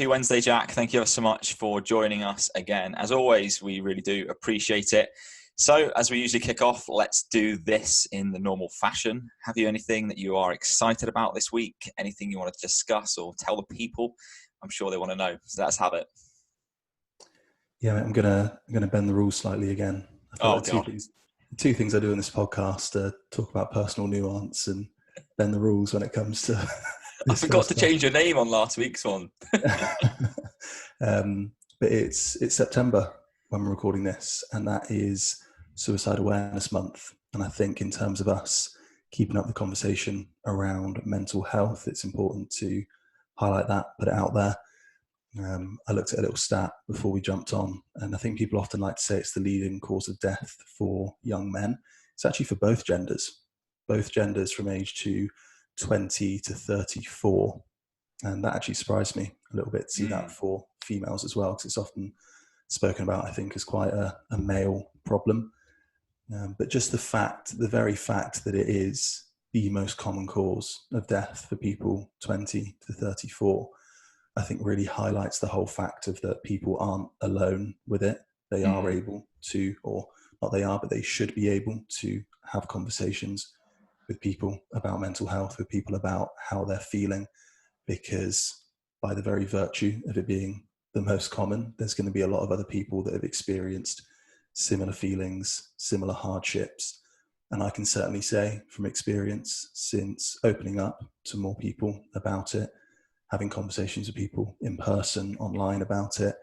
Happy Wednesday, Jack. Thank you ever so much for joining us again. As always, we really do appreciate it. So as we usually kick off, let's do this in the normal fashion. Have you anything that you are excited about this week? Anything you want to discuss or tell the people? I'm sure they want to know. So let's have it. Yeah, I'm gonna bend the rules slightly again. I thought two things I do in this podcast are talk about personal nuance and bend the rules when it comes to I forgot to change your name on last week's one. But it's September when we're recording this, and that is Suicide Awareness Month. And I think in terms of us keeping up the conversation around mental health, it's important to highlight that, put it out there. I looked at a little stat before we jumped on, and I think people often like to say it's the leading cause of death for young men. It's actually for both genders from age 20 to 34. And that actually surprised me a little bit to see that for females as well, because it's often spoken about, I think, as quite a male problem. But just the very fact that it is the most common cause of death for people 20 to 34, I think really highlights the whole fact of that people aren't alone with it. They are able to, or not they are, but they should be able to have conversations with people about mental health, with people about how they're feeling, because by the very virtue of it being the most common, there's going to be a lot of other people that have experienced similar feelings, similar hardships. And I can certainly say from experience, since opening up to more people about it, having conversations with people in person, online about it,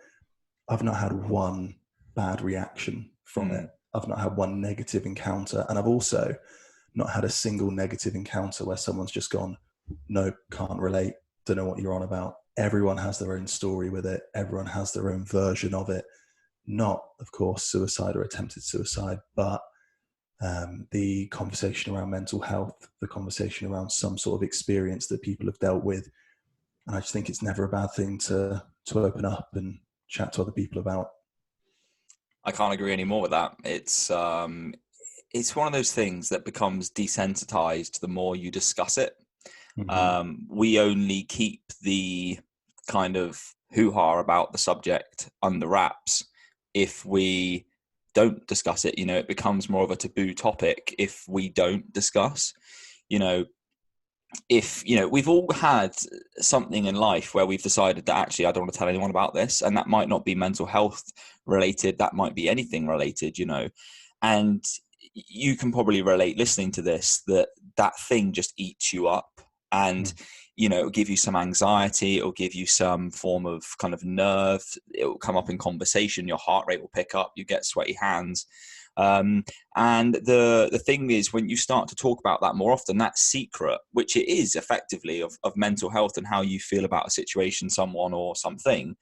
I've not had one bad reaction from it. I've not had one negative encounter. And I've also not had a single negative encounter where someone's just gone, no, can't relate, don't know what you're on about. Everyone has their own story with it. Everyone has their own version of it. Not, of course, suicide or attempted suicide, but the conversation around mental health, the conversation around some sort of experience that people have dealt with. And I just think it's never a bad thing to open up and chat to other people about. I can't agree any more with that. It's one of those things that becomes desensitized the more you discuss it. We only keep the kind of hoo-ha about the subject under wraps if we don't discuss it. It becomes more of a taboo topic if we don't discuss. If we've all had something in life where we've decided that actually I don't want to tell anyone about this, and that might not be mental health related, that might be anything related, and you can probably relate listening to this, that thing just eats you up, and it'll give you some anxiety, it'll give you some form of kind of nerve, it'll come up in conversation, your heart rate will pick up, you get sweaty hands. And the thing is, when you start to talk about that more often, that secret, which it is effectively of mental health and how you feel about a situation, someone or something,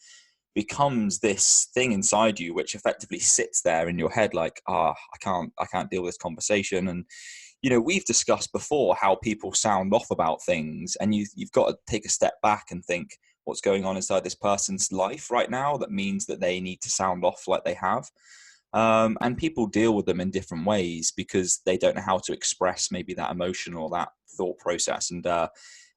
becomes this thing inside you, which effectively sits there in your head like, I can't deal with this conversation. And, we've discussed before how people sound off about things, and you've got to take a step back and think what's going on inside this person's life right now that means that they need to sound off like they have. And people deal with them in different ways because they don't know how to express maybe that emotion or that thought process. And I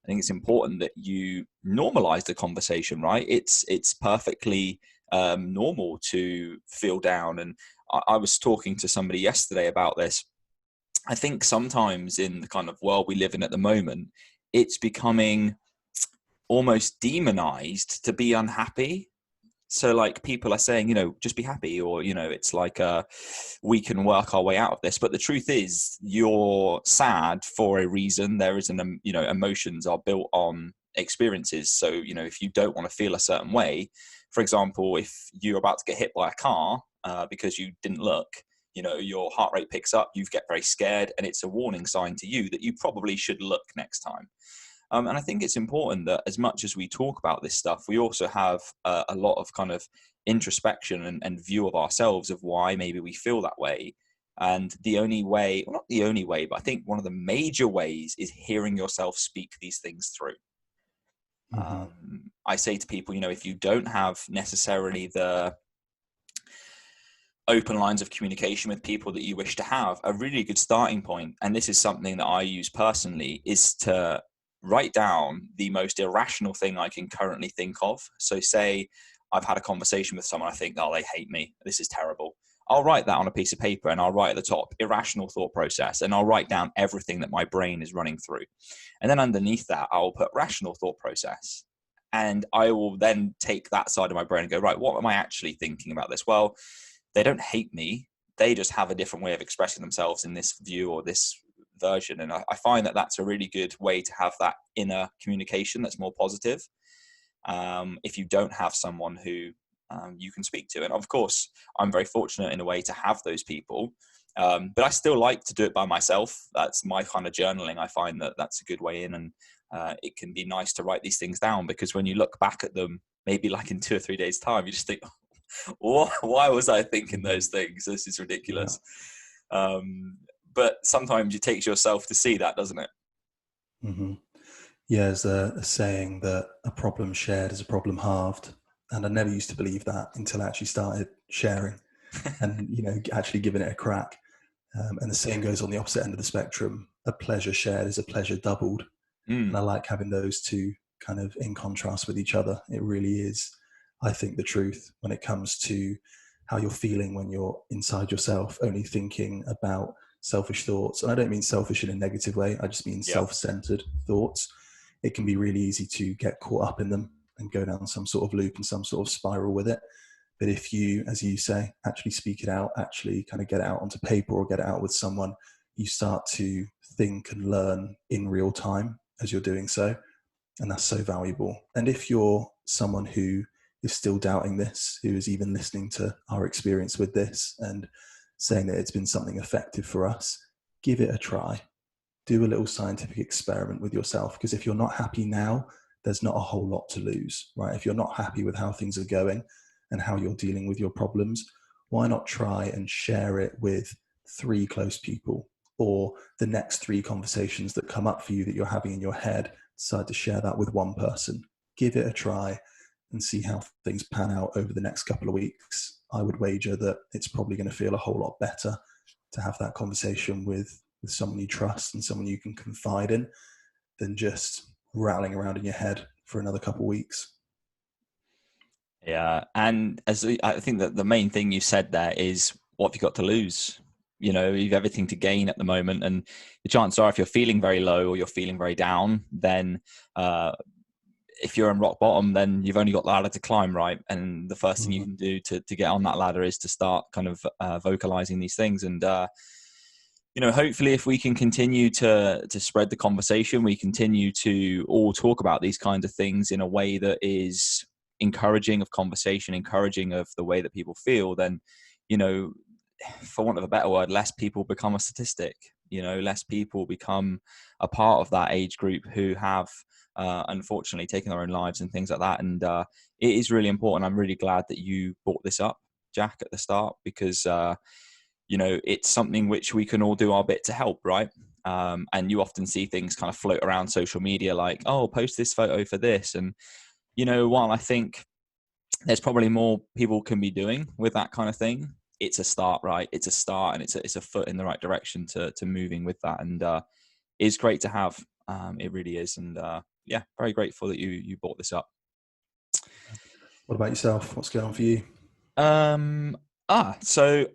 think it's important that you normalize the conversation, right? It's perfectly normal to feel down. And I was talking to somebody yesterday about this. I think sometimes in the kind of world we live in at the moment, it's becoming almost demonized to be unhappy. So like people are saying, just be happy, or, it's like, we can work our way out of this. But the truth is you're sad for a reason. There is emotions are built on experiences. So, if you don't want to feel a certain way, for example, if you're about to get hit by a car because you didn't look, your heart rate picks up, you get very scared, and it's a warning sign to you that you probably should look next time. And I think it's important that as much as we talk about this stuff, we also have a lot of kind of introspection and view of ourselves of why maybe we feel that way. And the only way, well, not the only way, but I think one of the major ways is hearing yourself speak these things through. I say to people, if you don't have necessarily the open lines of communication with people that you wish to have, a really good starting point, and this is something that I use personally, is to write down the most irrational thing I can currently think of. So say I've had a conversation with someone, I think, oh, they hate me, this is terrible. I'll write that on a piece of paper, and I'll write at the top, irrational thought process, and I'll write down everything that my brain is running through. And then underneath that, I'll put rational thought process. And I will then take that side of my brain and go, right, what am I actually thinking about this? Well, they don't hate me. They just have a different way of expressing themselves in this view or this version. And I find that that's a really good way to have that inner communication that's more positive. If you don't have someone who you can speak to. And of course, I'm very fortunate in a way to have those people. But I still like to do it by myself. That's my kind of journaling. I find that that's a good way in. And it can be nice to write these things down, because when you look back at them, maybe like in 2 or 3 days time, you just think, why was I thinking those things? This is ridiculous. Yeah. But sometimes it takes yourself to see that, doesn't it? Mm-hmm. Yeah, there's a saying that a problem shared is a problem halved. And I never used to believe that until I actually started sharing and, actually giving it a crack. And the same goes on the opposite end of the spectrum. A pleasure shared is a pleasure doubled. And I like having those two kind of in contrast with each other. It really is, I think, the truth when it comes to how you're feeling when you're inside yourself, only thinking about selfish thoughts. And I don't mean selfish in a negative way. I just mean self-centered thoughts. It can be really easy to get caught up in them and go down some sort of loop and some sort of spiral with it. But if you, as you say, actually speak it out, actually kind of get it out onto paper or get it out with someone, you start to think and learn in real time as you're doing so. And that's so valuable. And if you're someone who is still doubting this, who is even listening to our experience with this and saying that it's been something effective for us, give it a try. Do a little scientific experiment with yourself, because if you're not happy now, there's not a whole lot to lose, right? If you're not happy with how things are going and how you're dealing with your problems, why not try and share it with 3 close people, or the next 3 conversations that come up for you that you're having in your head, decide to share that with 1 person. Give it a try and see how things pan out over the next couple of weeks. I would wager that it's probably going to feel a whole lot better to have that conversation with someone you trust and someone you can confide in than just rattling around in your head for another couple of weeks. Yeah. And I think that the main thing you said there is, what have you got to lose? You've everything to gain at the moment. And the chances are, if you're feeling very low or you're feeling very down, then if you're on rock bottom, then you've only got the ladder to climb, right? And the first thing you can do to get on that ladder is to start kind of vocalizing these things. And hopefully, if we can continue to spread the conversation, we continue to all talk about these kinds of things in a way that is encouraging of conversation, encouraging of the way that people feel, then, for want of a better word, less people become a statistic. Less people become a part of that age group who have unfortunately taken their own lives and things like that. And it is really important. I'm really glad that you brought this up, Jack, at the start, because it's something which we can all do our bit to help, right? And you often see things kind of float around social media like, oh, post this photo for this. And, while I think there's probably more people can be doing with that kind of thing, it's a start, right? It's a start, and it's a foot in the right direction to moving with that. And it's great to have. It really is. And very grateful that you brought this up. What about yourself? What's going on for you? So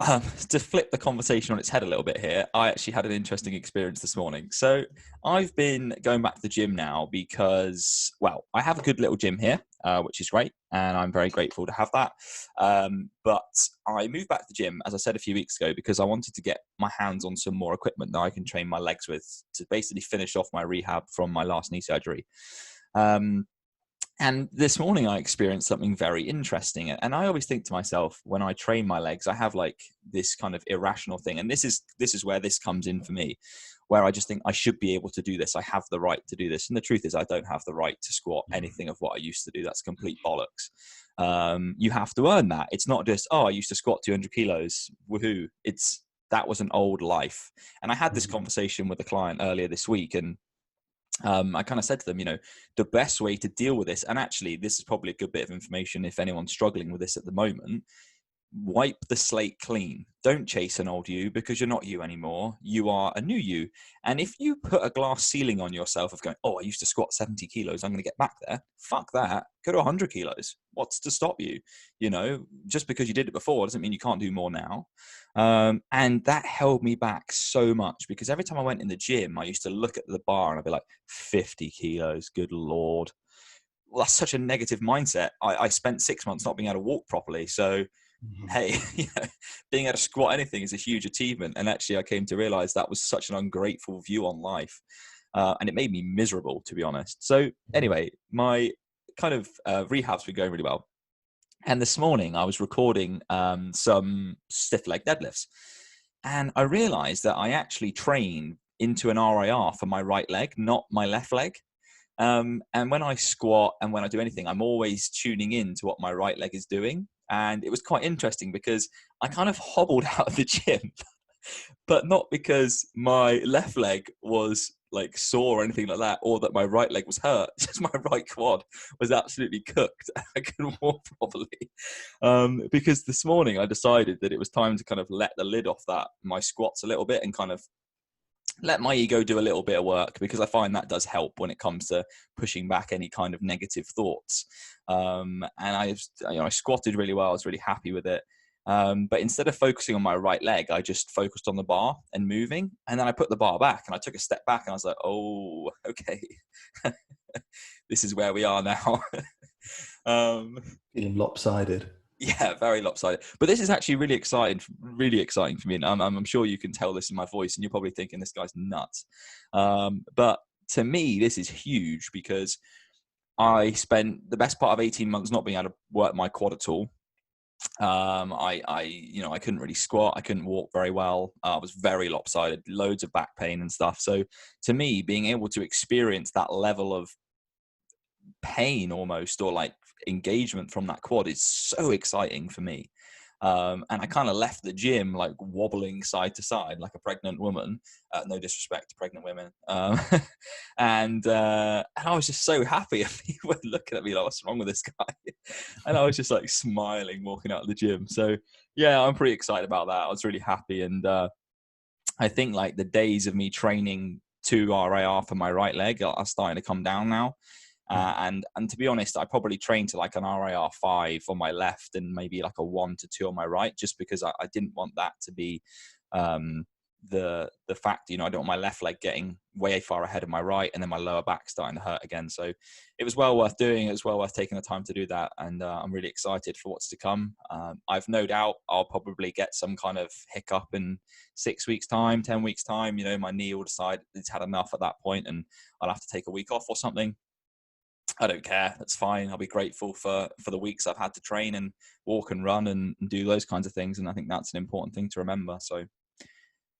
to flip the conversation on its head a little bit here, I actually had an interesting experience this morning. So I've been going back to the gym now because, well, I have a good little gym here, which is great, and I'm very grateful to have that. But I moved back to the gym, as I said a few weeks ago, because I wanted to get my hands on some more equipment that I can train my legs with to basically finish off my rehab from my last knee surgery. And this morning I experienced something very interesting. And I always think to myself, when I train my legs, I have like this kind of irrational thing. And this is where this comes in for me, where I just think I should be able to do this. I have the right to do this. And the truth is, I don't have the right to squat anything of what I used to do. That's complete bollocks. You have to earn that. It's not just, oh, I used to squat 200 kilos. Woohoo. That was an old life. And I had this conversation with a client earlier this week, and I kind of said to them, the best way to deal with this, and actually this is probably a good bit of information if anyone's struggling with this at the moment, wipe the slate clean. Don't chase an old you, because you're not you anymore. You are a new you. And if you put a glass ceiling on yourself of going, oh, I used to squat 70 kilos, I'm going to get back there. Fuck that. Go to 100 kilos. What's to stop you? You know, just because you did it before doesn't mean you can't do more now. And that held me back so much, because every time I went in the gym, I used to look at the bar and I'd be like, 50 kilos, good Lord. Well, that's such a negative mindset. I spent 6 months not being able to walk properly. So, hey, you know, being able to squat anything is a huge achievement. And actually, I came to realize that was such an ungrateful view on life. And it made me miserable, to be honest. So anyway, my kind of rehab's been going really well. And this morning I was recording some stiff leg deadlifts. And I realized that I actually train into an RIR for my right leg, not my left leg. And when I squat and when I do anything, I'm always tuning in to what my right leg is doing. And it was quite interesting because I kind of hobbled out of the gym, but not because my left leg was like sore or anything like that, or that my right leg was hurt. Just my right quad was absolutely cooked. I couldn't walk properly. Because this morning I decided that it was time to kind of let the lid off that, my squats a little bit, and kind of let my ego do a little bit of work, because I find that does help when it comes to pushing back any kind of negative thoughts. And I squatted really well. I was really happy with it. But instead of focusing on my right leg, I just focused on the bar and moving. And then I put the bar back and I took a step back and I was like, oh, okay. This is where we are now. Feeling lopsided. Yeah, very lopsided. But this is actually really exciting for me. And I'm sure you can tell this in my voice, and you're probably thinking this guy's nuts. But to me, this is huge, because I spent the best part of 18 months not being able to work my quad at all. I couldn't really squat. I couldn't walk very well. I was very lopsided, loads of back pain and stuff. So to me, being able to experience that level of pain almost, or like engagement from that quad, is so exciting for me. And I kind of left the gym like wobbling side to side like a pregnant woman. No disrespect to pregnant women. And I was just so happy. And people were looking at me like, what's wrong with this guy? And I was just like smiling walking out of the gym. So yeah, I'm pretty excited about that. I was really happy. And I think like the days of me training to RIR for my right leg are starting to come down now. And to be honest, I probably trained to like an RIR 5 on my left and maybe like a 1 to 2 on my right, just because I didn't want that to be the fact, I don't want my left leg getting way far ahead of my right and then my lower back starting to hurt again. So it was well worth doing. It was well worth taking the time to do that. And I'm really excited for what's to come. I've no doubt I'll probably get some kind of hiccup in 6 weeks time, 10 weeks time. My knee will decide it's had enough at that point and I'll have to take a week off or something. I don't care. That's fine. I'll be grateful for the weeks I've had to train and walk and run and do those kinds of things. And I think that's an important thing to remember. So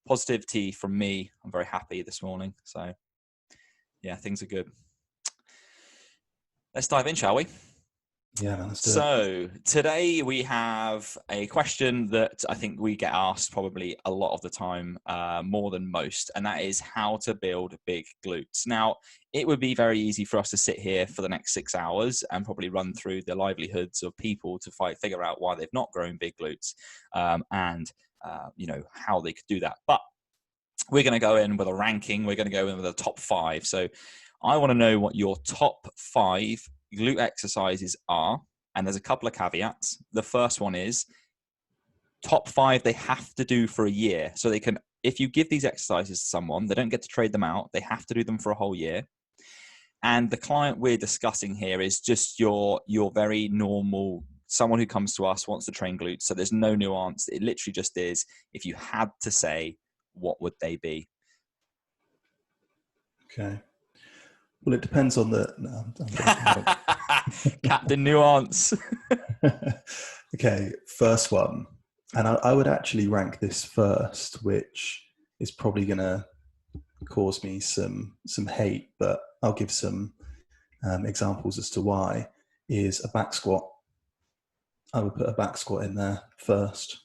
positivity from me. I'm very happy this morning. So yeah, things are good. Let's dive in, shall we? Yeah, man, let's do it. So today we have a question that I think we get asked probably a lot of the time, more than most, and that is how to build big glutes. Now, it would be very easy for us to sit here for the next 6 hours and probably run through the livelihoods of people to figure out why they've not grown big glutes, and how they could do that. But we're going to go in with a ranking. We're going to go in with a top 5. So I want to know what your top 5 glute exercises are, and there's a couple of caveats. The first one is top 5 they have to do for a year. So they can, if you give these exercises to someone, they don't get to trade them out. They have to do them for a whole year. And the client we're discussing here is just your very normal, someone who comes to us, wants to train glutes. So there's no nuance. It literally just is, if you had to say, what would they be? Okay. Well, it depends on the... No, Captain Nuance. Okay, first one. And I would actually rank this first, which is probably going to cause me some hate, but I'll give some examples as to why, is a back squat. I would put a back squat in there first,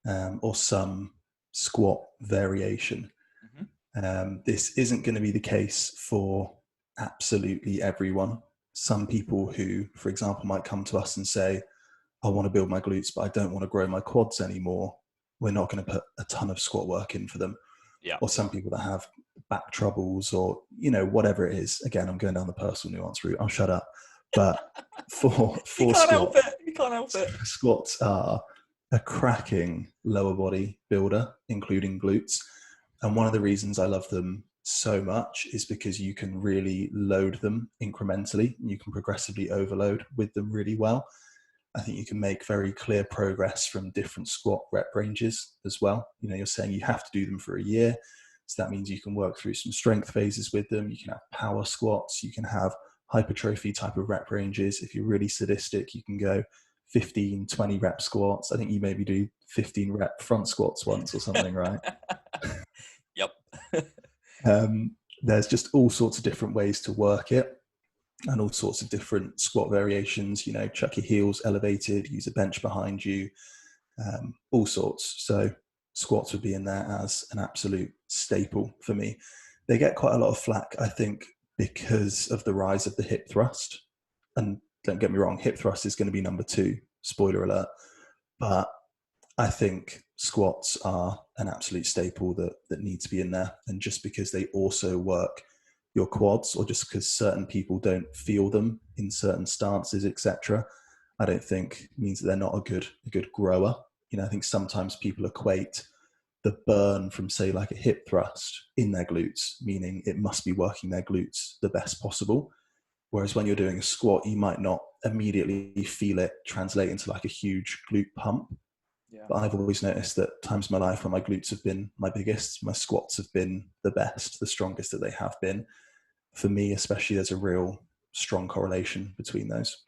or some squat variation. This isn't going to be the case for absolutely everyone. Some people who, for example, might come to us and say, I want to build my glutes, but I don't want to grow my quads anymore, we're not going to put a ton of squat work in for them. Yeah. Or some people that have back troubles or, whatever it is. Again, I'm going down the personal nuance route. I'll shut up. But for You can't help squats, it. You can't help it. squats are a cracking lower body builder, including glutes. And one of the reasons I love them so much is because you can really load them incrementally. You can progressively overload with them really well. I think you can make very clear progress from different squat rep ranges as well. You're saying you have to do them for a year. So that means you can work through some strength phases with them. You can have power squats. You can have hypertrophy type of rep ranges. If you're really sadistic, you can go 15, 20 rep squats. I think you maybe do 15 rep front squats once or something, right? Yep. There's just all sorts of different ways to work it and all sorts of different squat variations, chuck your heels elevated, use a bench behind you, all sorts. So squats would be in there as an absolute staple for me. They get quite a lot of flack, I think, because of the rise of the hip thrust. And don't get me wrong, hip thrust is going to be number 2, spoiler alert. But I think squats are an absolute staple that needs to be in there. And just because they also work your quads, or just because certain people don't feel them in certain stances, etc., I don't think means that they're not a good grower. I think sometimes people equate the burn from, say, like a hip thrust in their glutes, meaning it must be working their glutes the best possible. Whereas when you're doing a squat, you might not immediately feel it translate into like a huge glute pump. Yeah. But I've always noticed that times in my life when my glutes have been my biggest, my squats have been the best, the strongest that they have been. For me, especially, there's a real strong correlation between those.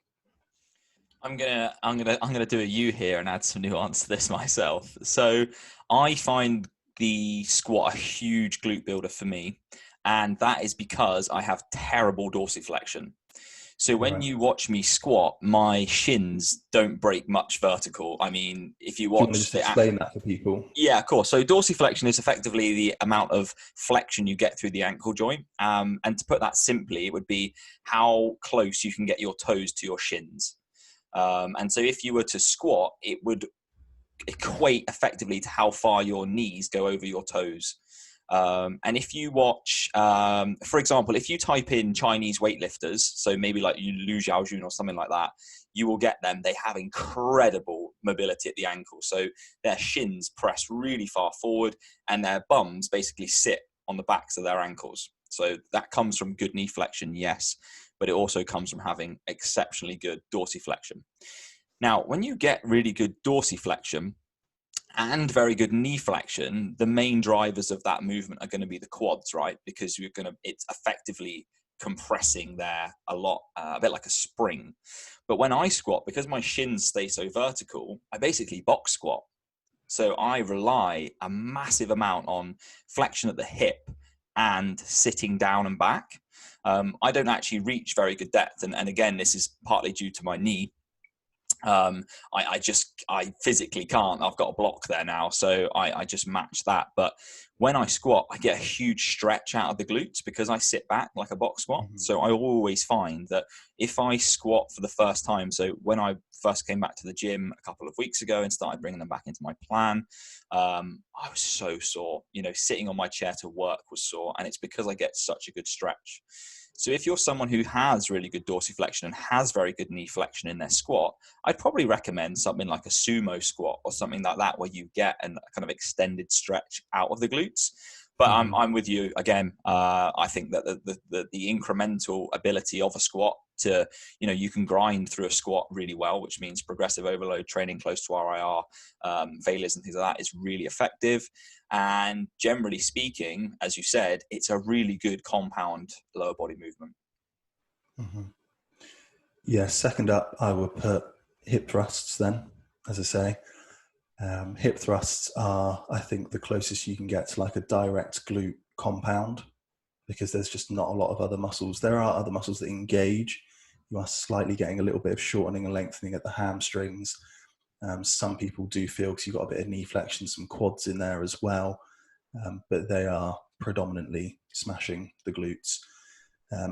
I'm gonna do a U here and add some nuance to this myself. So I find the squat a huge glute builder for me, and that is because I have terrible dorsiflexion. So when Right. you watch me squat, my shins don't break much vertical. I mean, if you Do you want to watch just explain that for people? yeah, of course. So dorsiflexion is effectively the amount of flexion you get through the ankle joint. And to put that simply, it would be how close you can get your toes to your shins. And so if you were to squat, it would equate effectively to how far your knees go over your toes. And if you watch, for example, if you type in Chinese weightlifters, so maybe like you Lu Xiaojun or something like that, you will get them. They have incredible mobility at the ankle. So their shins press really far forward and their bums basically sit on the backs of their ankles. So that comes from good knee flexion, yes, but it also comes from having exceptionally good dorsiflexion. Now, when you get really good dorsiflexion and very good knee flexion, the main drivers of that movement are going to be the quads, right? Because it's effectively compressing there a lot, a bit like a spring. But when I squat, because my shins stay so vertical, I basically box squat. So I rely a massive amount on flexion at the hip and sitting down and back. I don't actually reach very good depth. And again, this is partly due to my knee. I physically can't. I've got a block there now, so I just match that. But when I squat, I get a huge stretch out of the glutes because I sit back like a box squat. Mm-hmm. So I always find that if I squat for the first time, so when I first came back to the gym a couple of weeks ago and started bringing them back into my plan, I was so sore. Sitting on my chair to work was sore, and it's because I get such a good stretch. So if you're someone who has really good dorsiflexion and has very good knee flexion in their squat, I'd probably recommend something like a sumo squat or something like that, where you get a kind of extended stretch out of the glutes. But Mm-hmm. I'm with you again. I think that the incremental ability of a squat to, you can grind through a squat really well, which means progressive overload training close to RIR, failures and things like that is really effective. And generally speaking, as you said, it's a really good compound lower body movement. Mm-hmm. Yeah, second up, I would put hip thrusts then, as I say. Hip thrusts are, I think, the closest you can get to like a direct glute compound, because there's just not a lot of other muscles. There are other muscles that engage. You are slightly getting a little bit of shortening and lengthening at the hamstrings. Some people do feel, because you've got a bit of knee flexion, some quads in there as well, but they are predominantly smashing the glutes.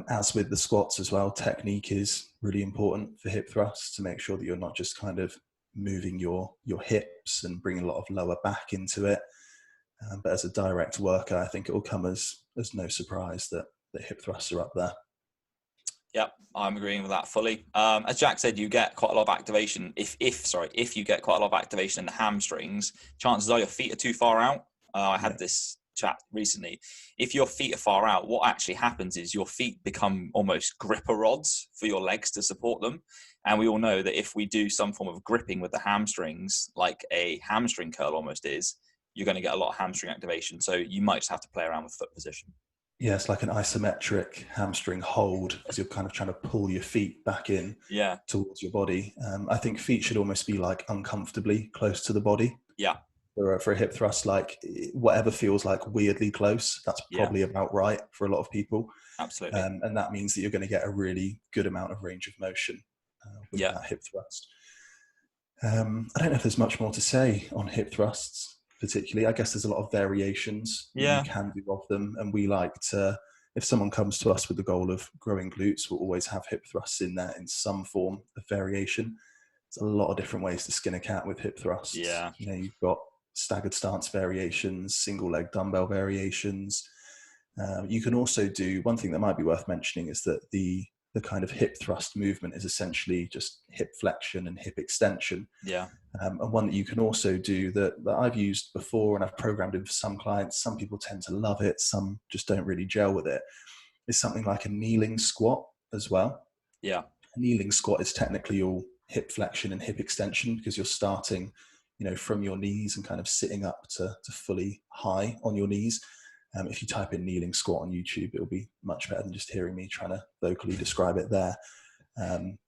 As with the squats as well, technique is really important for hip thrusts, to make sure that you're not just kind of moving your hips and bringing a lot of lower back into it. But as a direct worker, I think it will come as no surprise that hip thrusts are up there. Yep, I'm agreeing with that fully. As Jack said, you get quite a lot of activation. If you get quite a lot of activation in the hamstrings, chances are your feet are too far out. I had this chat recently. If your feet are far out, what actually happens is your feet become almost gripper rods for your legs to support them. And we all know that if we do some form of gripping with the hamstrings, like a hamstring curl almost is, you're going to get a lot of hamstring activation. So you might just have to play around with foot position. Yeah, it's like an isometric hamstring hold because you're kind of trying to pull your feet back in towards your body. I think feet should almost be like uncomfortably close to the body. Yeah. For a hip thrust, like whatever feels like weirdly close, that's probably about right for a lot of people. Absolutely. And that means that you're going to get a really good amount of range of motion with that hip thrust. I don't know if there's much more to say on hip thrusts. Particularly, I guess there's a lot of variations you can do of them, and we like to, if someone comes to us with the goal of growing glutes, we'll always have hip thrusts in there in some form of variation. There's a lot of different ways to skin a cat with hip thrusts. Yeah. You know, you've got staggered stance variations, single leg dumbbell variations. You can also do, one thing that might be worth mentioning is that the kind of hip thrust movement is essentially just hip flexion and hip extension. Yeah. And one that you can also do that I've used before and I've programmed in for some clients, some people tend to love it, some just don't really gel with it, is something like a kneeling squat as well. Yeah. A kneeling squat is technically all hip flexion and hip extension because you're starting, you know, from your knees and kind of sitting up to fully high on your knees. If you type in kneeling squat on YouTube, it'll be much better than just hearing me trying to vocally describe it there.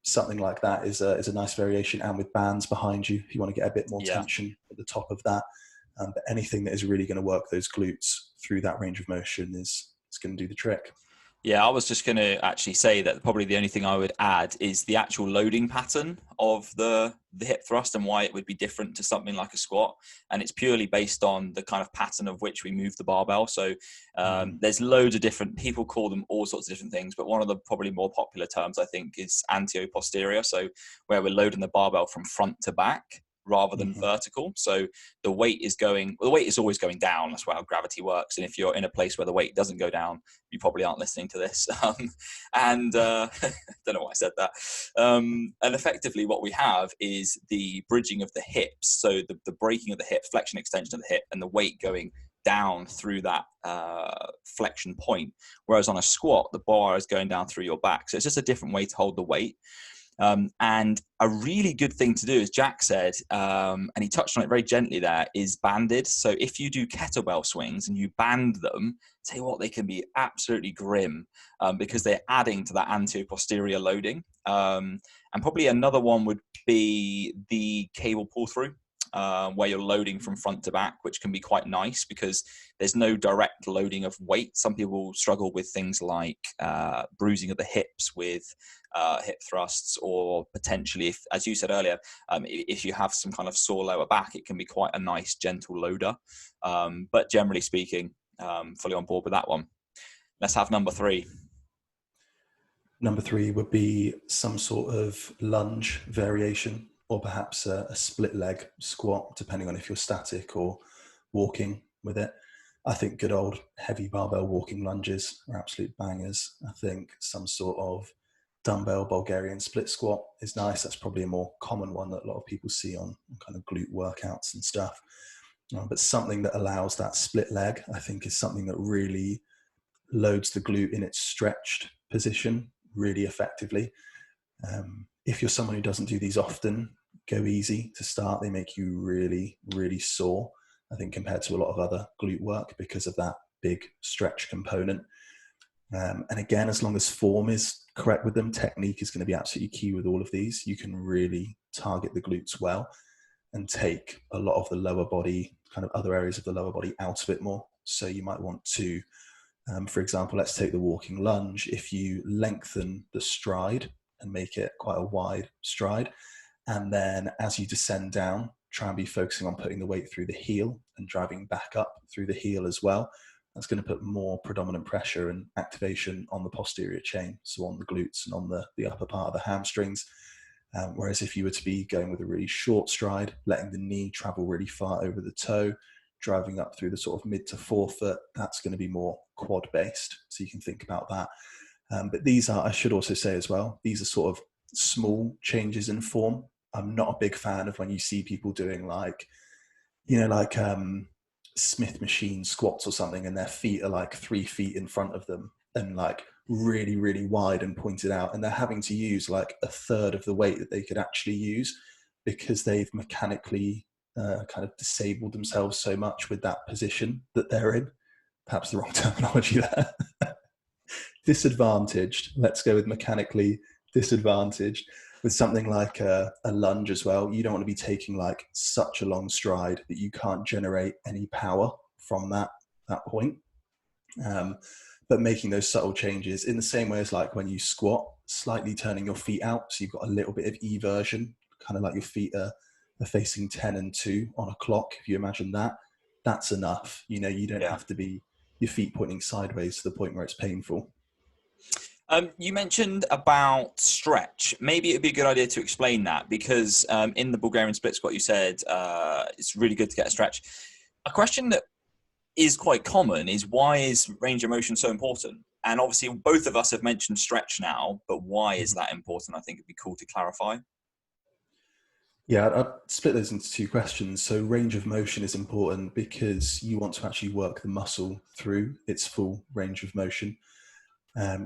Something like that is a nice variation, and with bands behind you if you want to get a bit more tension at the top of that. But anything that is really going to work those glutes through that range of motion is going to do the trick. Yeah, I was just going to actually say that probably the only thing I would add is the actual loading pattern of the hip thrust and why it would be different to something like a squat. And it's purely based on the kind of pattern of which we move the barbell. So there's loads of different, people call them all sorts of different things, but one of the probably more popular terms I think is antio-posterior. So where we're loading the barbell from front to back rather than vertical. So the weight is always going down. That's how gravity works. And if you're in a place where the weight doesn't go down, you probably aren't listening to this. I don't know why I said that. And effectively what we have is the bridging of the hips. So the breaking of the hip, flexion, extension of the hip, and the weight going down through that flexion point. Whereas on a squat, the bar is going down through your back. So it's just a different way to hold the weight. And a really good thing to do, as Jack said, and he touched on it very gently there, is banded. So if you do kettlebell swings and you band them, tell you what, they can be absolutely grim because they're adding to that anterior-posterior loading. And probably another one would be the cable pull-through. Where you're loading from front to back, which can be quite nice because there's no direct loading of weight. Some people struggle with things like bruising of the hips with hip thrusts, or potentially, if, as you said earlier, if you have some kind of sore lower back, it can be quite a nice gentle loader. But generally speaking, fully on board with that one. Let's have number 3. Number 3 would be some sort of lunge variation, or perhaps a split leg squat, depending on if you're static or walking with it. I think good old heavy barbell walking lunges are absolute bangers. I think some sort of dumbbell Bulgarian split squat is nice. That's probably a more common one that a lot of people see on kind of glute workouts and stuff. But something that allows that split leg, I think, is something that really loads the glute in its stretched position really effectively. If you're someone who doesn't do these often, go easy to start. They make you really, really sore, I think, compared to a lot of other glute work because of that big stretch component. And again, as long as form is correct with them, technique is going to be absolutely key with all of these. You can really target the glutes well and take a lot of the lower body, kind of other areas of the lower body out of it more. So you might want to, for example, let's take the walking lunge. If you lengthen the stride and make it quite a wide stride, and then as you descend down, try and be focusing on putting the weight through the heel and driving back up through the heel as well. That's going to put more predominant pressure and activation on the posterior chain, so on the glutes and on the upper part of the hamstrings. Whereas if you were to be going with a really short stride, letting the knee travel really far over the toe, driving up through the sort of mid to forefoot, that's going to be more quad based. So you can think about that. But these are, I should also say as well, these are sort of small changes in form. I'm not a big fan of when you see people doing like, Smith machine squats or something, and their feet are like 3 feet in front of them and like really, really wide and pointed out. And they're having to use like a third of the weight that they could actually use because they've mechanically kind of disabled themselves so much with that position that they're in. Perhaps the wrong terminology there. Disadvantaged. Let's go with mechanically disadvantaged. With something like a lunge as well, you don't want to be taking like such a long stride that you can't generate any power from that point. But making those subtle changes in the same way as like when you squat, slightly turning your feet out, so you've got a little bit of eversion, kind of like your feet are facing 10 and 2 on a clock. If you imagine that, that's enough. You don't have to be your feet pointing sideways to the point where it's painful. You mentioned about stretch. Maybe it'd be a good idea to explain that because in the Bulgarian split squat, you said it's really good to get a stretch. A question that is quite common is why is range of motion so important? And obviously both of us have mentioned stretch now, but why is that important? I think it'd be cool to clarify. Yeah, I'd split those into two questions. So range of motion is important because you want to actually work the muscle through its full range of motion.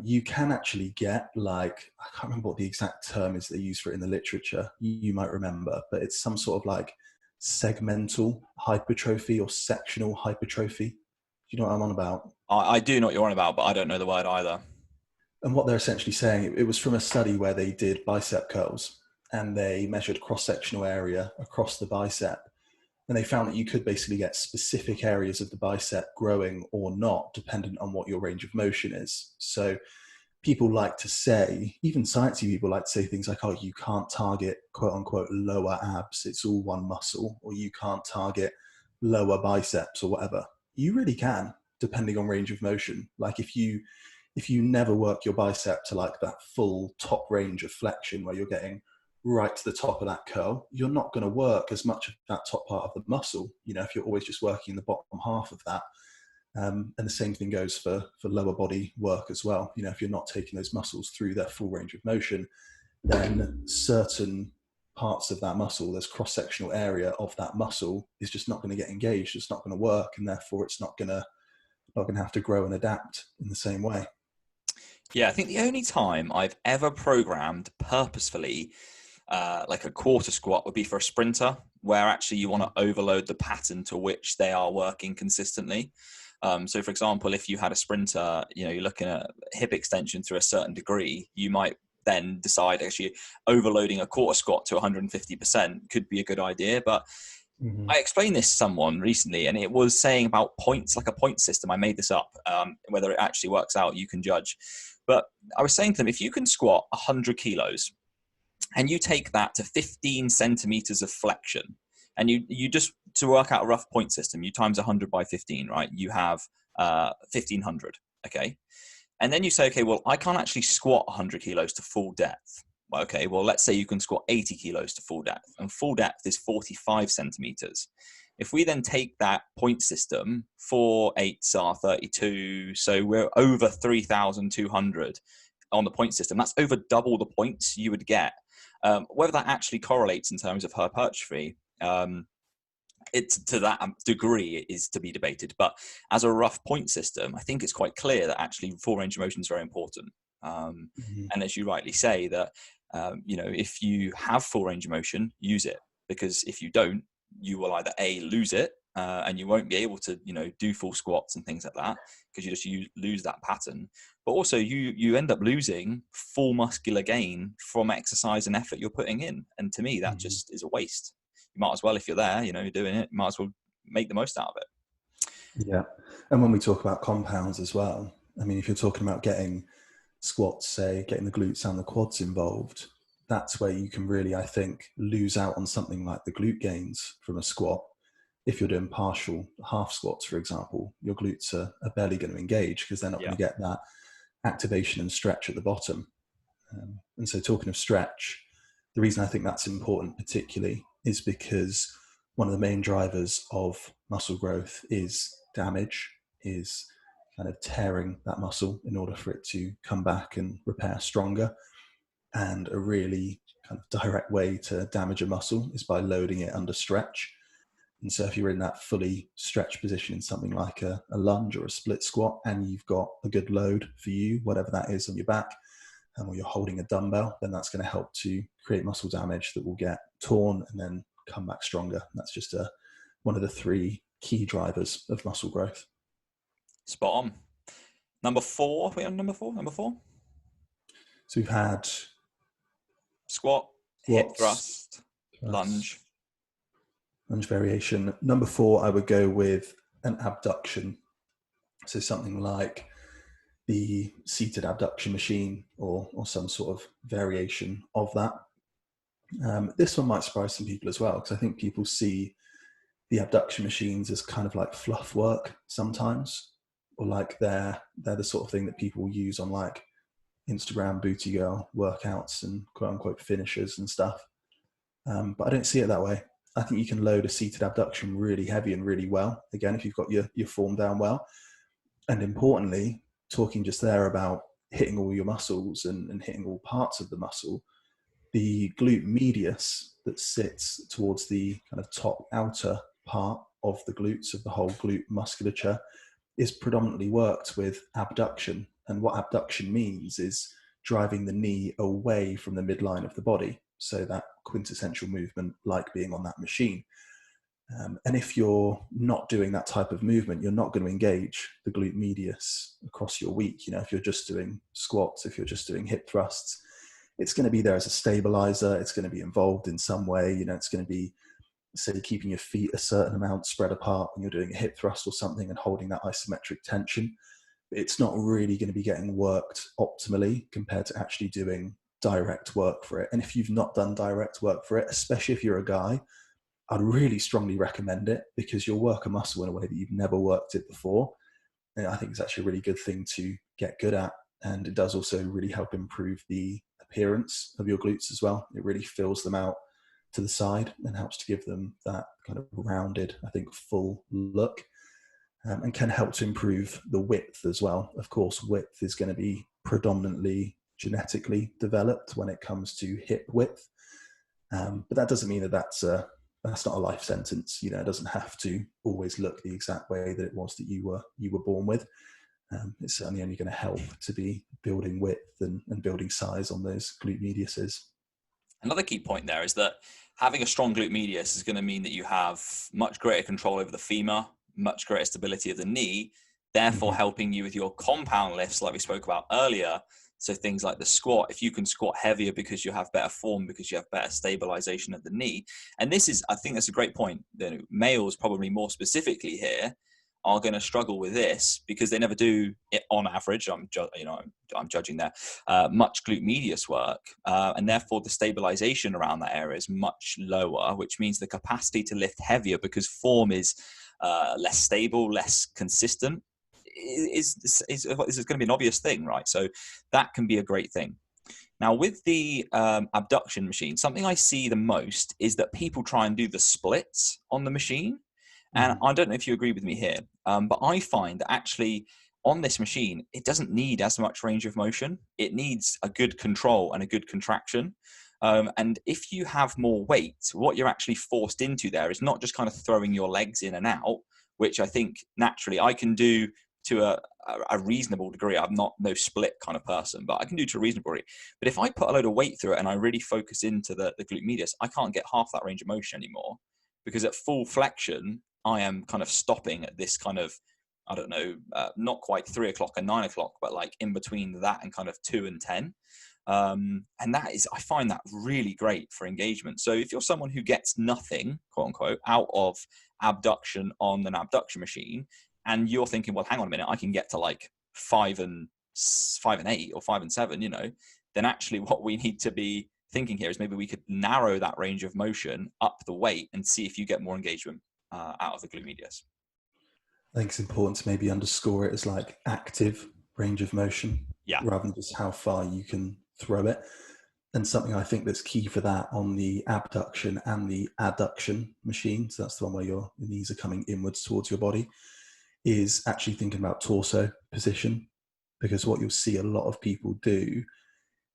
You can actually get like, I can't remember what the exact term is they use for it in the literature. You might remember, but it's some sort of like segmental hypertrophy or sectional hypertrophy. Do you know what I'm on about? I do know what you're on about, but I don't know the word either. And what they're essentially saying, it was from a study where they did bicep curls and they measured cross-sectional area across the bicep. And they found that you could basically get specific areas of the bicep growing or not, dependent on what your range of motion is. So people like to say, even sciencey people like to say things like, oh, you can't target quote unquote lower abs, it's all one muscle, or you can't target lower biceps or whatever. You really can, depending on range of motion. Like if you never work your bicep to like that full top range of flexion where you're getting right to the top of that curl, you're not going to work as much of that top part of the muscle, if you're always just working the bottom half of that. And the same thing goes for lower body work as well. If you're not taking those muscles through their full range of motion, then certain parts of that muscle, there's cross-sectional area of that muscle is just not going to get engaged. It's not going to work, and therefore it's not going to have to grow and adapt in the same way. Yeah, I think the only time I've ever programmed purposefully like a quarter squat would be for a sprinter, where actually you want to overload the pattern to which they are working consistently. So for example, if you had a sprinter, you're looking at hip extension to a certain degree, you might then decide actually overloading a quarter squat to 150% could be a good idea. But I explained this to someone recently, and it was saying about points, like a point system. I made this up. Whether it actually works out, you can judge. But I was saying to them, if you can squat 100 kilos and you take that to 15 centimeters of flexion, and you just, to work out a rough point system, you times 100 by 15, right? You have 1,500, okay? And then you say, okay, well, I can't actually squat 100 kilos to full depth. Well, okay, well, let's say you can squat 80 kilos to full depth, and full depth is 45 centimeters. If we then take that point system, 4 8s are 32, so we're over 3,200 on the point system. That's over double the points you would get. Whether that actually correlates in terms of hypertrophy, it's to that degree is to be debated. But as a rough point system, I think it's quite clear that actually full range of motion is very important. And as you rightly say, that if you have full range of motion, use it, because if you don't, you will either lose it and you won't be able to do full squats and things like that, because you lose that pattern. But also you end up losing full muscular gain from exercise and effort you're putting in. And to me, that just is a waste. You might as well, if you're there, you're doing it, you might as well make the most out of it. Yeah. And when we talk about compounds as well, I mean, if you're talking about getting squats, say, getting the glutes and the quads involved, that's where you can really, I think, lose out on something like the glute gains from a squat. If you're doing partial half squats, for example, your glutes are barely going to engage because they're not going to get that activation and stretch at the bottom. And so talking of stretch, the reason I think that's important particularly is because one of the main drivers of muscle growth is damage, is kind of tearing that muscle in order for it to come back and repair stronger. And a really kind of direct way to damage a muscle is by loading it under stretch. And so if you're in that fully stretched position in something like a lunge or a split squat, and you've got a good load for you, whatever that is on your back, or you're holding a dumbbell, then that's going to help to create muscle damage that will get torn and then come back stronger. And that's just one of the 3 key drivers of muscle growth. Spot on. Number 4, we on number 4? So we've had squat, hip thrust, lunge variation. Number 4, I would go with an abduction. So something like the seated abduction machine or some sort of variation of that. This one might surprise some people as well, because I think people see the abduction machines as kind of like fluff work sometimes, or like they're the sort of thing that people use on like Instagram booty girl workouts and quote unquote finishers and stuff. But I don't see it that way. I think you can load a seated abduction really heavy and really well. Again, if you've got your form down well. And importantly, talking just there about hitting all your muscles and hitting all parts of the muscle, the glute medius that sits towards the kind of top outer part of the glutes, of the whole glute musculature, is predominantly worked with abduction. And what abduction means is driving the knee away from the midline of the body. So that quintessential movement, like being on that machine. And if you're not doing that type of movement, you're not going to engage the glute medius across your week. You know, if you're just doing squats, if you're just doing hip thrusts, it's going to be there as a stabilizer. It's going to be involved in some way. You know, it's going to be, say, keeping your feet a certain amount spread apart when you're doing a hip thrust or something and holding that isometric tension. It's not really going to be getting worked optimally compared to actually doing direct work for it. And if you've not done direct work for it, especially if you're a guy, I'd really strongly recommend it, because you'll work a muscle in a way that you've never worked it before. And I think it's actually a really good thing to get good at. And it does also really help improve the appearance of your glutes as well. It really fills them out to the side and helps to give them that kind of rounded, I think, full look, and can help to improve the width as well. Of course, width is going to be predominantly genetically developed when it comes to hip width. But that doesn't mean that that's not a life sentence. You know, it doesn't have to always look the exact way that it was that you were born with. It's certainly only going to help to be building width and building size on those glute mediuses. Another key point there is that having a strong glute medius is going to mean that you have much greater control over the femur, much greater stability of the knee, therefore helping you with your compound lifts like we spoke about earlier. So things like the squat, if you can squat heavier because you have better form, because you have better stabilization at the knee. And this is, I think that's a great point. You know, males probably more specifically here are going to struggle with this because they never do it on average. I'm judging there, much glute medius work. And therefore the stabilization around that area is much lower, which means the capacity to lift heavier because form is less stable, less consistent, is going to be an obvious thing, right? So that can be a great thing. Now with the abduction machine, something I see the most is that people try and do the splits on the machine. And I don't know if you agree with me here, but I find that actually on this machine, it doesn't need as much range of motion. It needs a good control and a good contraction. And if you have more weight, what you're actually forced into there is not just kind of throwing your legs in and out, which I think naturally I can do to a reasonable degree. I'm not no split kind of person, but I can do to a reasonable degree. But if I put a load of weight through it and I really focus into the glute medius, I can't get half that range of motion anymore, because at full flexion, I am kind of stopping at this kind of, I don't know, not quite 3 o'clock and 9 o'clock, but like in between that and kind of 2 and 10. And that is, I find that really great for engagement. So if you're someone who gets nothing, quote unquote, out of abduction on an abduction machine, and you're thinking, well, hang on a minute, I can get to like 5 and 8 or 5 and 7, you know, then actually what we need to be thinking here is maybe we could narrow that range of motion, up the weight, and see if you get more engagement out of the glute medius. I think it's important to maybe underscore it as like active range of motion, rather than just how far you can throw it. And something I think that's key for that on the abduction and the adduction machine, so that's the one where your knees are coming inwards towards your body, is actually thinking about torso position. Because what you'll see a lot of people do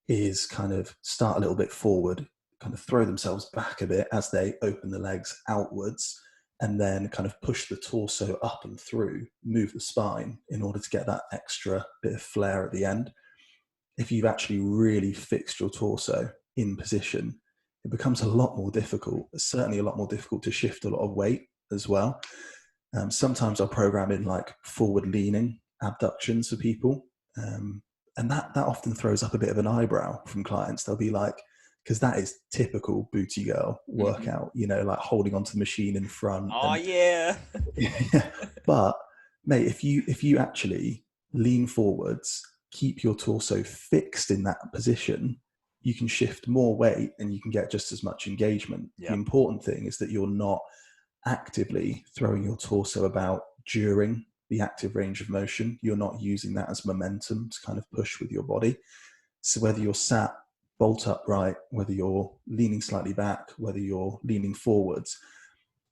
is kind of start a little bit forward, kind of throw themselves back a bit as they open the legs outwards, and then kind of push the torso up and through, move the spine in order to get that extra bit of flair at the end. If you've actually really fixed your torso in position, it becomes a lot more difficult. It's certainly a lot more difficult to shift a lot of weight as well. Sometimes I'll program in like forward leaning abductions for people. And that often throws up a bit of an eyebrow from clients. They'll be like, because that is typical booty girl workout, you know, like holding onto the machine in front. Oh, And yeah. but mate, if you actually lean forwards, keep your torso fixed in that position, you can shift more weight and you can get just as much engagement. Yeah. The important thing is that you're not actively throwing your torso about during the active range of motion. You're not using that as momentum to kind of push with your body. So whether you're sat bolt upright, whether you're leaning slightly back, whether you're leaning forwards,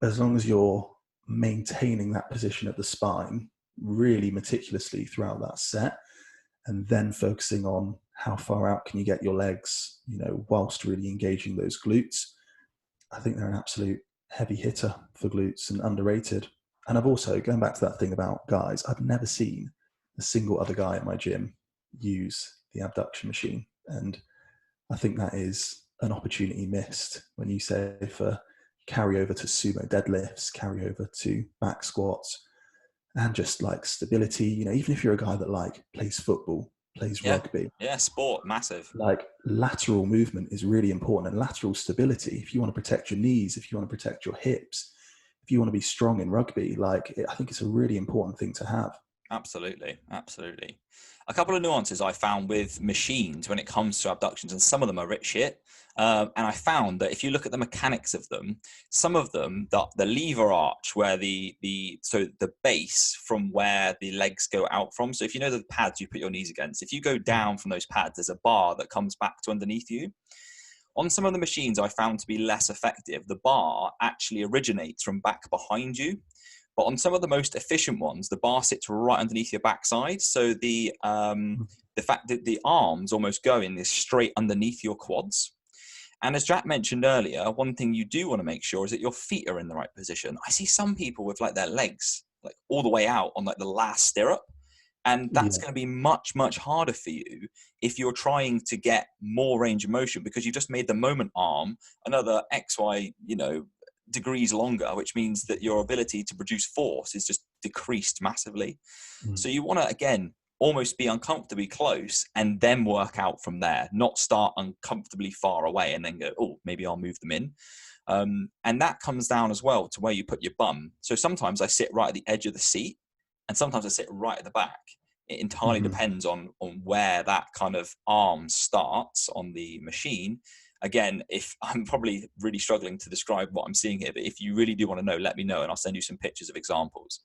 as long as you're maintaining that position at the spine really meticulously throughout that set, and then focusing on how far out can you get your legs, you know, whilst really engaging those glutes, I think they're an absolute heavy hitter for glutes and underrated. And I've also, going back to that thing about guys, I've never seen a single other guy at my gym use the abduction machine. And I think that is an opportunity missed when you say for carry over to sumo deadlifts, carry over to back squats, and just like stability. You know, even if you're a guy that like plays football, plays rugby, Sport, massive. like lateral movement is really important, and lateral stability. If you want to protect your knees, if you want to protect your hips, if you want to be strong in rugby, I think it's a really important thing to have. Absolutely. A couple of nuances I found with machines when it comes to abductions, and some of them are rich shit. And I found that if you look at the mechanics of them, some of them, the lever arch, where the base from where the legs go out from. So if you know the pads you put your knees against, if you go down from those pads, there's a bar that comes back to underneath you. On some of the machines I found to be less effective, the bar actually originates from back behind you. But on some of the most efficient ones, the bar sits right underneath your backside. So the fact that the arms almost go in this straight underneath your quads. And as Jack mentioned earlier, one thing you do want to make sure is that your feet are in the right position. I see some people with like their legs like all the way out on like the last stirrup. And that's going to be much, much harder for you if you're trying to get more range of motion, because you just made the moment arm another XY, degrees longer, which means that your ability to produce force is just decreased massively. So you want to, again, almost be uncomfortably close and then work out from there, not start uncomfortably far away and then go, oh, maybe I'll move them in. And that comes down as well to where you put your bum. So sometimes I sit right at the edge of the seat and sometimes I sit right at the back. It entirely depends on where that kind of arm starts on the machine. Again, if I'm probably really struggling to describe what I'm seeing here, but if you really do want to know, let me know and I'll send you some pictures of examples.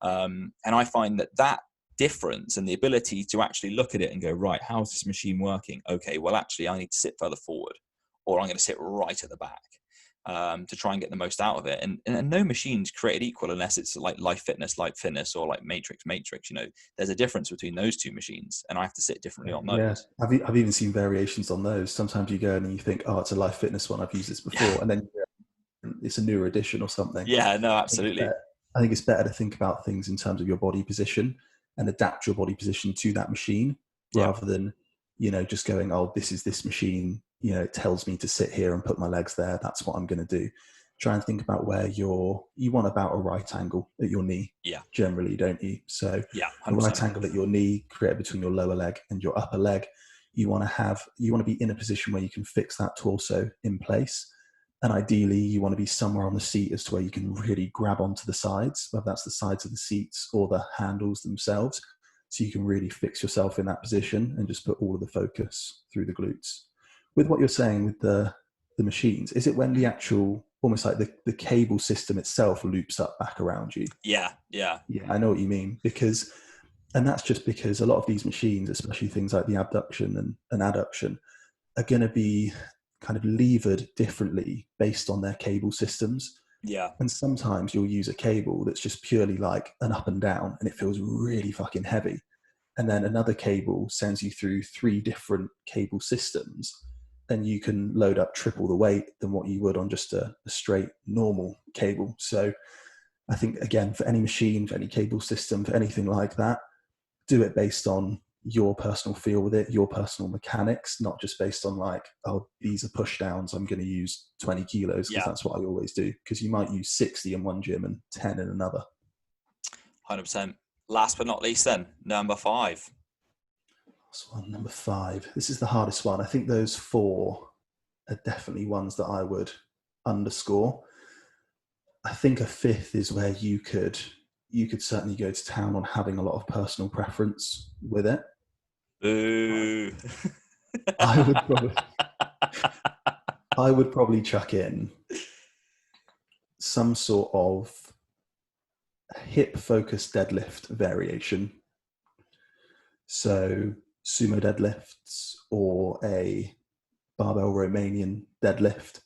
And I find that difference and the ability to actually look at it and go, right, how's this machine working? Okay, well, actually, I need to sit further forward, or I'm going to sit right at the back to try and get the most out of it. And no machine's created equal unless it's like Life Fitness, or like Matrix. There's a difference between those two machines, and I have to sit differently on those. Yeah, I've even seen variations on those. Sometimes you go in and you think, oh, it's a Life Fitness one, I've used this before, and then it's a newer edition or something. Yeah, no, absolutely. I think it's better to think about things in terms of your body position and adapt your body position to that machine rather than, just going, oh, this is this machine, it tells me to sit here and put my legs there. That's what I'm going to do. Try and think about where you want about a right angle at your knee. Yeah. Generally, don't you? So a right angle at your knee created between your lower leg and your upper leg. You want to be in a position where you can fix that torso in place. And ideally, you want to be somewhere on the seat as to where you can really grab onto the sides, whether that's the sides of the seats or the handles themselves. So you can really fix yourself in that position and just put all of the focus through the glutes. With what you're saying with the machines, is it when the actual, almost like the cable system itself loops up back around you? Yeah, I know what you mean, and that's just because a lot of these machines, especially things like the abduction and adduction, are going to be kind of levered differently based on their cable systems. Yeah. And sometimes you'll use a cable that's just purely like an up and down and it feels really fucking heavy. And then another cable sends you through 3 different cable systems, and you can load up triple the weight than what you would on just a straight normal cable. So I think, again, for any machine, for any cable system, for anything like that, do it based on your personal feel with it, your personal mechanics, not just based on like, oh, these are push downs, I'm going to use 20 kilos because Yeah. that's what I always do. Because you might use 60 in one gym and 10 in another. 100%. Last but not least then, number 5. So number 5. This is the hardest one. I think those 4 are definitely ones that I would underscore. I think a 5th is where you could certainly go to town on having a lot of personal preference with it. Boo. I would probably chuck in some sort of hip focused deadlift variation. So sumo deadlifts or a barbell Romanian deadlift.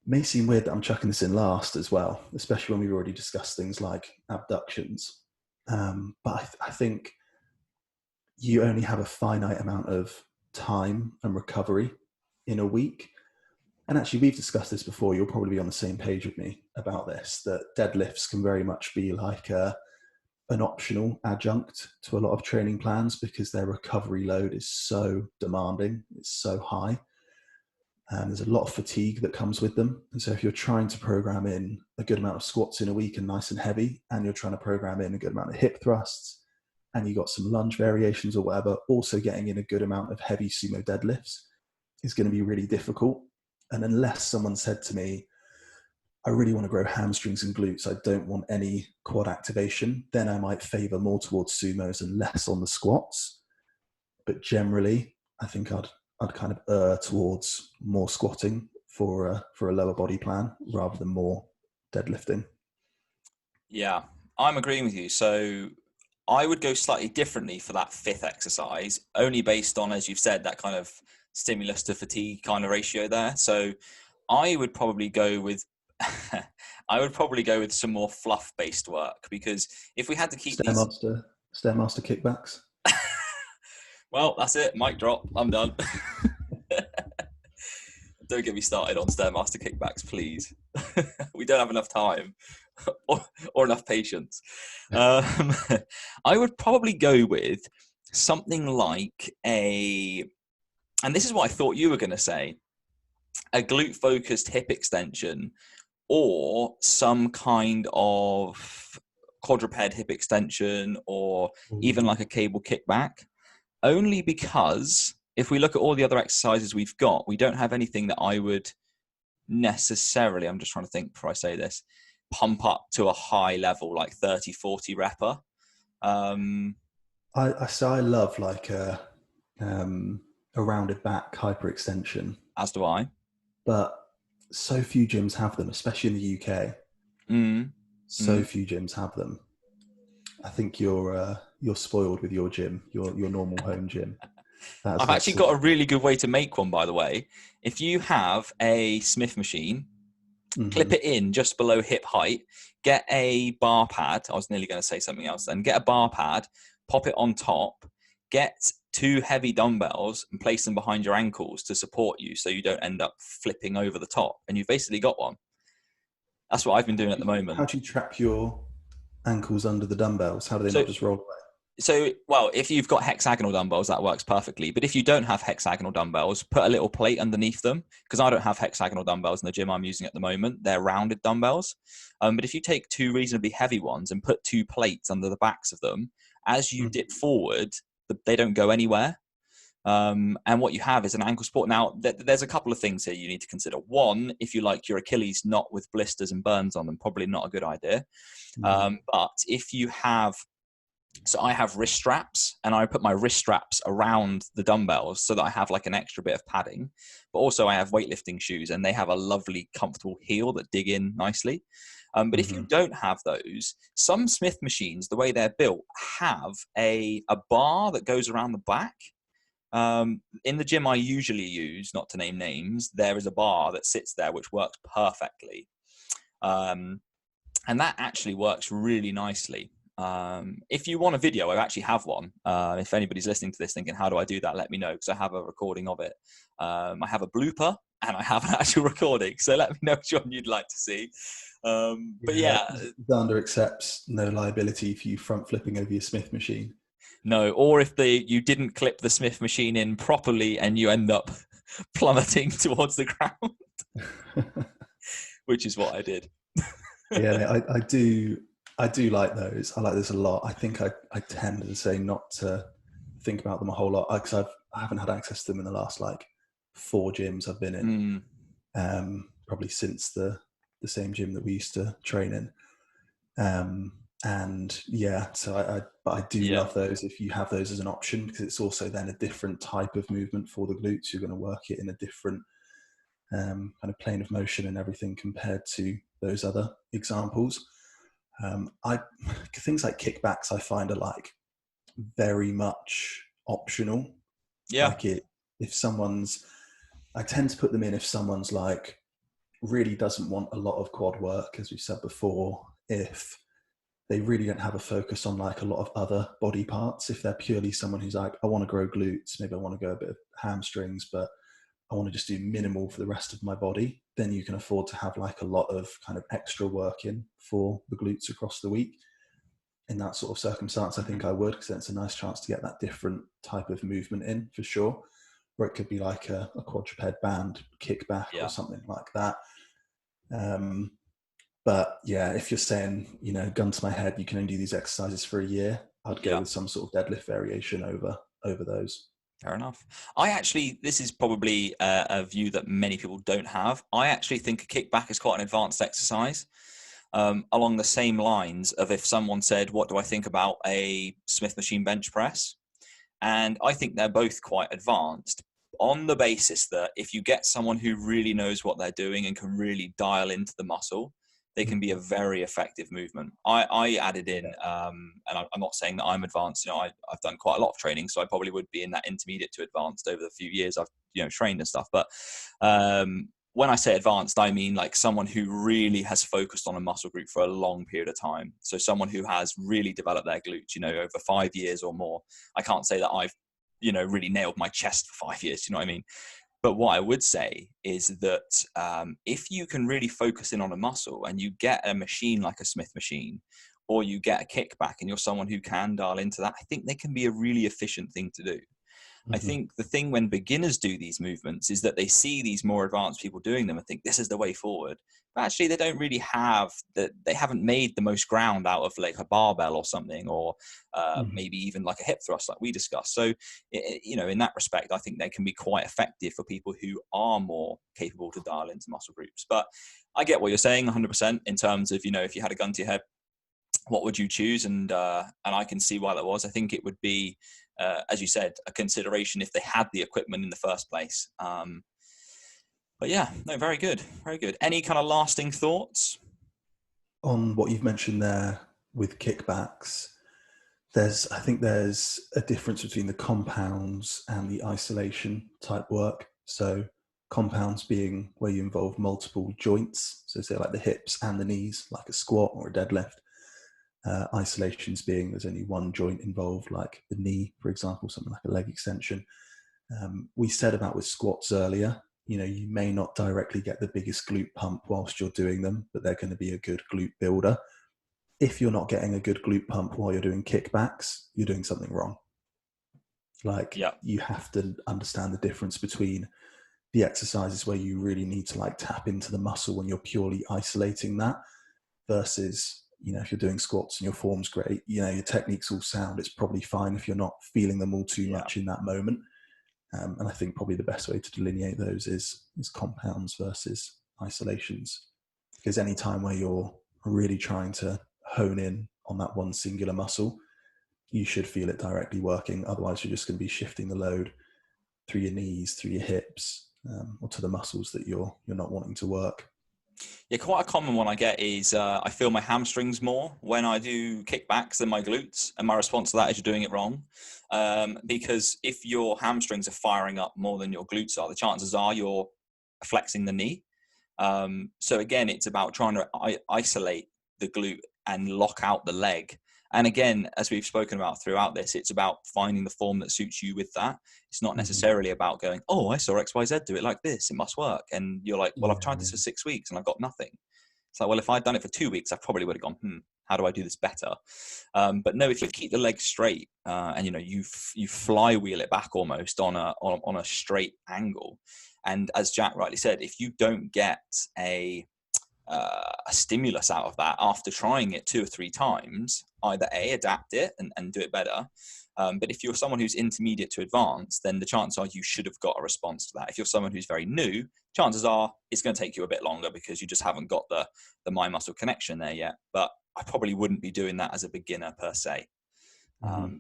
May seem weird that I'm chucking this in last as well, especially when we've already discussed things like abductions. But I think you only have a finite amount of time and recovery in a week. And actually, we've discussed this before. You'll probably be on the same page with me about this, that deadlifts can very much be like an optional adjunct to a lot of training plans because their recovery load is so demanding, it's so high. And there's a lot of fatigue that comes with them. And so if you're trying to program in a good amount of squats in a week and nice and heavy, and you're trying to program in a good amount of hip thrusts, and you got some lunge variations or whatever, also getting in a good amount of heavy sumo deadlifts is going to be really difficult. And unless someone said to me, I really want to grow hamstrings and glutes, I don't want any quad activation, then I might favor more towards sumos and less on the squats. But generally, I think I'd kind of err towards more squatting for a lower body plan rather than more deadlifting. Yeah, I'm agreeing with you. So I would go slightly differently for that 5th exercise, only based on, as you've said, that kind of stimulus to fatigue kind of ratio there. So I would probably go with some more fluff based work, because if we had to keep Stairmaster kickbacks. Well, that's it. Mic drop. I'm done. Don't get me started on Stairmaster kickbacks, please. We don't have enough time or enough patience. I would probably go with something like and this is what I thought you were going to say, a glute-focused hip extension or some kind of quadruped hip extension or even like a cable kickback. Only because if we look at all the other exercises we've got, we don't have anything that I would necessarily, I'm just trying to think before I say this, pump up to a high level, like 30, 40 repper. I love like a rounded back hyperextension. As do I. But so few gyms have them, especially in the UK. So few gyms have them. I think you're spoiled with your gym, your normal home gym. I've actually got a really good way to make one, by the way. If you have a Smith machine, clip it in just below hip height, get a bar pad. I was nearly going to say something else then. Get a bar pad, pop it on top, get 2 heavy dumbbells and place them behind your ankles to support you so you don't end up flipping over the top. And you've basically got one. That's what I've been doing at the moment. How do you trap your ankles under the dumbbells? How do they not just roll away? So, well, if you've got hexagonal dumbbells, that works perfectly. But if you don't have hexagonal dumbbells, put a little plate underneath them, because I don't have hexagonal dumbbells in the gym I'm using at the moment. They're rounded dumbbells. But if you take 2 reasonably heavy ones and put 2 plates under the backs of them, as you dip forward, they don't go anywhere. And what you have is an ankle support. Now, there's a couple of things here you need to consider. One, if you like your Achilles not with blisters and burns on them, probably not a good idea. But if you have... So I have wrist straps, and I put my wrist straps around the dumbbells so that I have like an extra bit of padding. But also I have weightlifting shoes, and they have a lovely, comfortable heel that dig in nicely. But if you don't have those, some Smith machines, the way they're built, have a bar that goes around the back. In the gym I usually use, not to name names, there is a bar that sits there which works perfectly. And that actually works really nicely. If you want a video, I actually have one. If anybody's listening to this thinking, how do I do that? Let me know, because I have a recording of it. I have a blooper and I have an actual recording. So let me know which one you'd like to see. But yeah. Xander accepts no liability for you front flipping over your Smith machine. No, or if you didn't clip the Smith machine in properly and you end up plummeting towards the ground, which is what I did. Yeah, I do like those. I like those a lot. I think I tend to say not to think about them a whole lot, because I haven't had access to them in the last like 4 gyms I've been in, probably since the same gym that we used to train in. And yeah, so but I do love those if you have those as an option, because it's also then a different type of movement for the glutes. You're going to work it in a different kind of plane of motion and everything compared to those other examples. Things like kickbacks I find are like very much optional. Yeah. Like I tend to put them in if someone's like really doesn't want a lot of quad work, as we've said before, if they really don't have a focus on like a lot of other body parts. If they're purely someone who's like, I want to grow glutes, maybe I want to go a bit of hamstrings, but I want to just do minimal for the rest of my body, then you can afford to have like a lot of kind of extra work in for the glutes across the week. In that sort of circumstance, I think I would, because it's a nice chance to get that different type of movement in for sure. Or it could be like a quadruped band kickback or something like that. But yeah, if you're saying, gun to my head, you can only do these exercises for a year, I'd go with some sort of deadlift variation over those. Fair enough. This is probably a view that many people don't have. I actually think a kickback is quite an advanced exercise, along the same lines of if someone said, what do I think about a Smith machine bench press? And I think they're both quite advanced, on the basis that if you get someone who really knows what they're doing and can really dial into the muscle, they can be a very effective movement. I added in, and I'm not saying that I'm advanced. I've done quite a lot of training, so I probably would be in that intermediate to advanced over the few years I've trained and stuff. But when I say advanced, I mean like someone who really has focused on a muscle group for a long period of time. So someone who has really developed their glutes, over 5 years or more. I can't say that I've, really nailed my chest for 5 years. You know what I mean? But what I would say is that if you can really focus in on a muscle and you get a machine like a Smith machine, or you get a kickback and you're someone who can dial into that, I think they can be a really efficient thing to do. I think the thing when beginners do these movements is that they see these more advanced people doing them and think this is the way forward. But actually, they don't really they haven't made the most ground out of like a barbell or something, or maybe even like a hip thrust like we discussed. So, in that respect, I think they can be quite effective for people who are more capable to dial into muscle groups. But I get what you're saying 100% in terms of, if you had a gun to your head, what would you choose? And I can see why that was. I think it would be, as you said, a consideration if they had the equipment in the first place. But yeah, no, very good. Very good. Any kind of lasting thoughts? On what you've mentioned there with kickbacks, I think there's a difference between the compounds and the isolation type work. So compounds being where you involve multiple joints. So say like the hips and the knees, like a squat or a deadlift. Isolations being there's only one joint involved, like the knee, for example, something like a leg extension. We said about with squats earlier, you may not directly get the biggest glute pump whilst you're doing them, but they're going to be a good glute builder. If you're not getting a good glute pump while you're doing kickbacks, you're doing something wrong. You have to understand the difference between the exercises where you really need to like tap into the muscle when you're purely isolating that, versus if you're doing squats and your form's great, your technique's all sound, it's probably fine if you're not feeling them all too much in that moment. And I think probably the best way to delineate those is compounds versus isolations. Because any time where you're really trying to hone in on that one singular muscle, you should feel it directly working. Otherwise, you're just going to be shifting the load through your knees, through your hips, or to the muscles that you're not wanting to work. Yeah, quite a common one I get is I feel my hamstrings more when I do kickbacks than my glutes. And my response to that is you're doing it wrong. Because if your hamstrings are firing up more than your glutes are, the chances are you're flexing the knee. So again, it's about trying to isolate the glute and lock out the leg. And again, as we've spoken about throughout this, it's about finding the form that suits you with that. It's not necessarily about going, oh, I saw XYZ do it like this, it must work. And you're like, well, I've tried this for 6 weeks and I've got nothing. It's like, well, if I'd done it for 2 weeks, I probably would have gone, how do I do this better? But no, if you keep the leg straight and you flywheel it back almost on a straight angle. And as Jack rightly said, if you don't get a stimulus out of that after trying it 2 or 3 times, either adapt it and do it better. But if you're someone who's intermediate to advanced, then the chances are you should have got a response to that. If you're someone who's very new, chances are it's going to take you a bit longer because you just haven't got the mind muscle connection there yet. But I probably wouldn't be doing that as a beginner per se.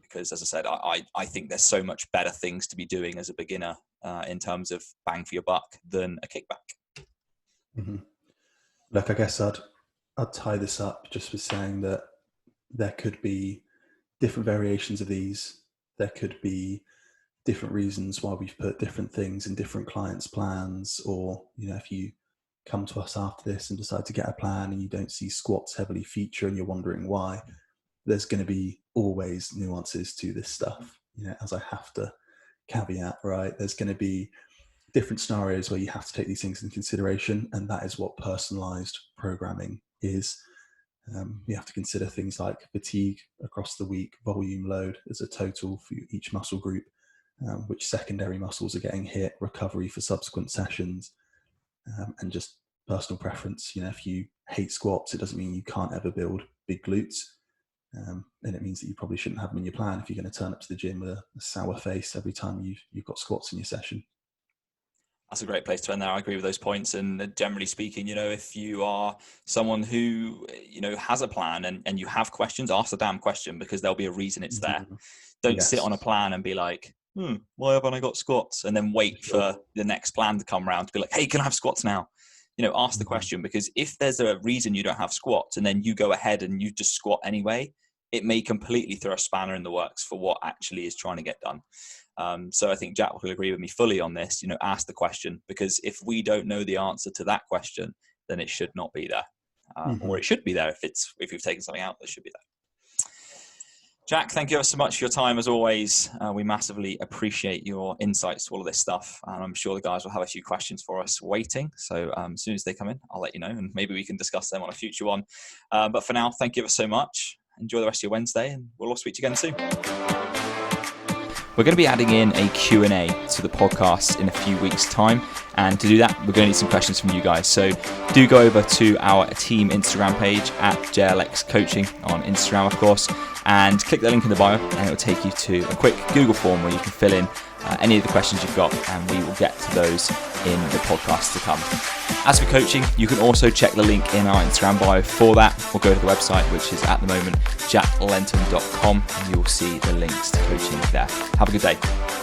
Because as I said, I think there's so much better things to be doing as a beginner in terms of bang for your buck than a kickback. Look, I guess I'd tie this up just with saying that there could be different variations of these. There could be different reasons why we've put different things in different clients' plans, or if you come to us after this and decide to get a plan and you don't see squats heavily feature and you're wondering why, there's going to be always nuances to this stuff, as I have to caveat, right? There's going to be different scenarios where you have to take these things into consideration, and that is what personalized programming is. You have to consider things like fatigue across the week, volume load as a total for each muscle group, which secondary muscles are getting hit, recovery for subsequent sessions, and just personal preference. If you hate squats, it doesn't mean you can't ever build big glutes. And it means that you probably shouldn't have them in your plan if you're going to turn up to the gym with a sour face every time you've got squats in your session. That's a great place to end there. I agree with those points. And generally speaking, if you are someone who, has a plan and you have questions, ask the damn question, because there'll be a reason it's there. Don't sit on a plan and be like, why haven't I got squats? And then wait for the next plan to come around to be like, hey, can I have squats now? Ask the question, because if there's a reason you don't have squats and then you go ahead and you just squat anyway, it may completely throw a spanner in the works for what actually is trying to get done. So I think Jack will agree with me fully on this, ask the question, because if we don't know the answer to that question, then it should not be there. Or it should be there if you've taken something out that should be there. Jack, thank you ever so much for your time as always. We massively appreciate your insights to all of this stuff. And I'm sure the guys will have a few questions for us waiting. So as soon as they come in, I'll let you know, and maybe we can discuss them on a future one. But for now, thank you ever so much. Enjoy the rest of your Wednesday, and we'll all speak to you again soon. We're going to be adding in a Q&A to the podcast in a few weeks' time. And to do that, we're going to need some questions from you guys. So do go over to our team Instagram page at JLX Coaching on Instagram, of course, and click the link in the bio, and it will take you to a quick Google form where you can fill in any of the questions you've got, and we will get to those in the podcast to come. As for coaching, you can also check the link in our Instagram bio for that, or go to the website, which is at the moment jacklenton.com, and you will see the links to coaching there. Have a good day.